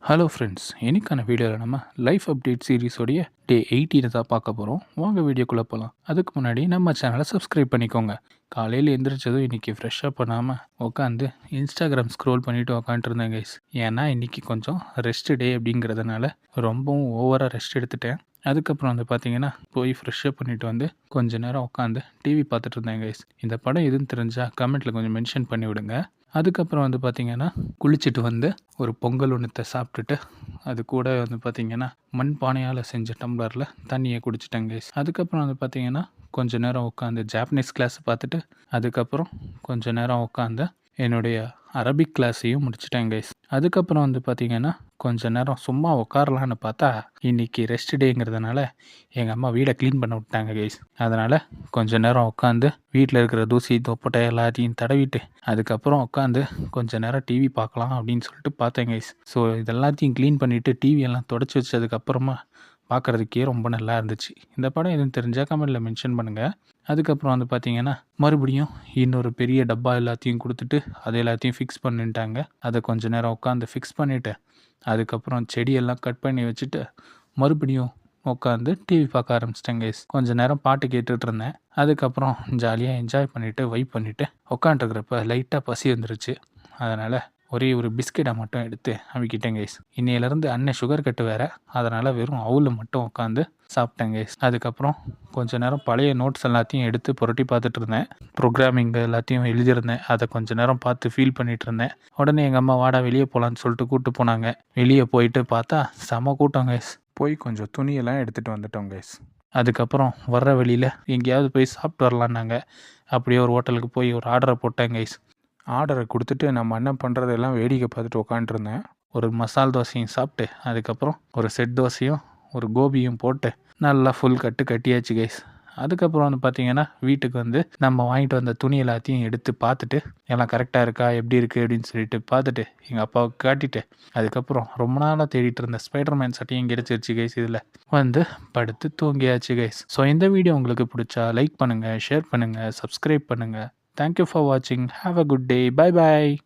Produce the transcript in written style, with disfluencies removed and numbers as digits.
Hello friends, இன்னைக்கான வீடியோவில் நம்ம லைஃப் அப்டேட் சீரிஸோடைய டே 18 தான் பார்க்க போகிறோம். வாங்க வீடியோக்குள்ளே போகலாம். அதுக்கு முன்னாடி நம்ம சேனலை சப்ஸ்கிரைப் பண்ணிக்கோங்க. காலையில் எந்திரிச்சதும் இன்றைக்கி ஃப்ரெஷ்ஷாக பண்ணாமல் உட்காந்து இன்ஸ்டாகிராம் ஸ்க்ரோல் பண்ணிவிட்டு உட்காந்துருந்தேன் கைஸ். ஏன்னா இன்றைக்கி கொஞ்சம் ரெஸ்ட் டே அப்படிங்கிறதுனால ரொம்பவும் ஓவராக ரெஸ்ட் எடுத்துட்டேன். அதுக்கப்புறம் வந்து பார்த்தீங்கன்னா போய் ஃப்ரெஷ்ஷப் பண்ணிவிட்டு வந்து கொஞ்ச நேரம் உட்காந்து டிவி பார்த்துட்டு இருந்தேன் கைஸ். இந்த படம் எதுன்னு தெரிஞ்சால் கமெண்ட்டில் கொஞ்சம் மென்ஷன் பண்ணி விடுங்க. அதுக்கப்புறம் வந்து பார்த்திங்கன்னா குளிச்சுட்டு வந்து ஒரு பொங்கல் ஒன்றத்தை சாப்பிட்டுட்டு அது கூட வந்து பார்த்திங்கன்னா மண் பானையால் செஞ்ச டம்ளரில் தண்ணியை குடிச்சிட்டேன் கைஸ். அதுக்கப்புறம் வந்து பார்த்திங்கன்னா கொஞ்ச நேரம் உட்காந்து ஜாப்பனீஸ் கிளாஸ் பார்த்துட்டு அதுக்கப்புறம் கொஞ்ச நேரம் உட்காந்து என்னுடைய அரபிக் கிளாஸையும் முடிச்சிட்டேன் கைஸ். அதுக்கப்புறம் வந்து பார்த்திங்கன்னா கொஞ்ச நேரம் சும்மா உட்காரலான்னு பார்த்தா இன்றைக்கி ரெஸ்ட் டேங்கிறதுனால எங்கள் அம்மா வீடை க்ளீன் பண்ண விட்டாங்க கைஸ். அதனால் கொஞ்ச நேரம் உட்காந்து வீட்டில் இருக்கிற தூசி தொப்பட்டை எல்லாத்தையும் தடவிட்டு அதுக்கப்புறம் உட்காந்து கொஞ்ச நேரம் டிவி பார்க்கலாம் அப்படின்னு சொல்லிட்டு பார்த்தேன் கைஸ். ஸோ இதெல்லாத்தையும் க்ளீன் பண்ணிவிட்டு டிவியெல்லாம் தொடச்சி வச்சதுக்கப்புறமா பார்க்குறதுக்கே ரொம்ப நல்லா இருந்துச்சு. இந்த படம் எதுவும் தெரிஞ்சால் கமெண்ட்டில் மென்ஷன் பண்ணுங்கள். அதுக்கப்புறம் வந்து பார்த்திங்கன்னா மறுபடியும் இன்னொரு பெரிய டப்பா எல்லாத்தையும் கொடுத்துட்டு அதை எல்லாத்தையும் ஃபிக்ஸ் பண்ணிட்டாங்க. அதை கொஞ்ச நேரம் உட்காந்து ஃபிக்ஸ் பண்ணிவிட்டு அதுக்கப்புறம் செடியெல்லாம் கட் பண்ணி வச்சுட்டு மறுபடியும் உட்காந்து டிவி பார்க்க ஆரம்பிச்சிட்டேன் கைஸ். கொஞ்சம் நேரம் பாட்டு கேட்டுட்டு இருந்தேன். அதுக்கப்புறம் ஜாலியாக என்ஜாய் பண்ணிவிட்டு வைப் பண்ணிவிட்டு உட்காண்ட்ருக்கிறப்ப லைட்டாக பசி வந்துருச்சு. அதனால் ஒரே ஒரு பிஸ்கெட்டை மட்டும் எடுத்து அமுக்கிட்டேன் கைஸ். இன்னையிலேருந்து அண்ணன் சுகர் கட்டு வேறு, அதனால் வெறும் அவுல மட்டும் உட்காந்து சாப்பிட்டேன் கைஸ். அதுக்கப்புறம் கொஞ்ச நேரம் பழைய நோட்ஸ் எல்லாத்தையும் எடுத்து புரட்டி பார்த்துட்டு இருந்தேன். ப்ரோக்ராமிங் எல்லாத்தையும் எழுதியிருந்தேன். அதை கொஞ்ச நேரம் பார்த்து ஃபீல் பண்ணிகிட்டு இருந்தேன். உடனே எங்கள் அம்மா வாடா வெளியே போகலான்னு சொல்லிட்டு கூப்பிட்டு போனாங்க. வெளியே போயிட்டு பார்த்தா செம கூட்டம் கைஸ். போய் கொஞ்சம் துணியெல்லாம் எடுத்துகிட்டு வந்துட்டோம் கைஸ். அதுக்கப்புறம் வர்ற வழியில் எங்கேயாவது போய் சாப்பிட்டு வரலான்னாங்க. அப்படியே ஒரு ஹோட்டலுக்கு போய் ஒரு ஆர்டரை போட்டேன் கைஸ். ஆர்டரை கொடுத்துட்டு நம்ம அண்ணன் பண்ணுறதெல்லாம் வேடிக்கை பார்த்துட்டு உட்காண்ட்ருந்தேன். ஒரு மசால் தோசையும் சாப்பிட்டு அதுக்கப்புறம் ஒரு செட் தோசையும் ஒரு கோபியும் போட்டு நல்லா ஃபுல் கட்டியாச்சு கைஸ். அதுக்கப்புறம் வந்து பார்த்திங்கன்னா வீட்டுக்கு வந்து நம்ம வாங்கிட்டு வந்த துணி எல்லாத்தையும் எடுத்து பார்த்துட்டு எல்லாம் கரெக்டாக இருக்கா எப்படி இருக்குது அப்படின்னு சொல்லிட்டு பார்த்துட்டு எங்கள் அப்பாவுக்கு காட்டிட்டு அதுக்கப்புறம் ரொம்ப நாளாக தேடிட்டு இருந்த ஸ்பைடர்மேன் சட்டையும் கிடைச்சிருச்சு கைஸ். இதில் வந்து படுத்து தூங்கியாச்சு கைஸ். ஸோ இந்த வீடியோ உங்களுக்கு பிடிச்சா லைக் பண்ணுங்கள், ஷேர் பண்ணுங்கள், சப்ஸ்கிரைப் பண்ணுங்கள். Thank you for watching. Have a good day. Bye bye.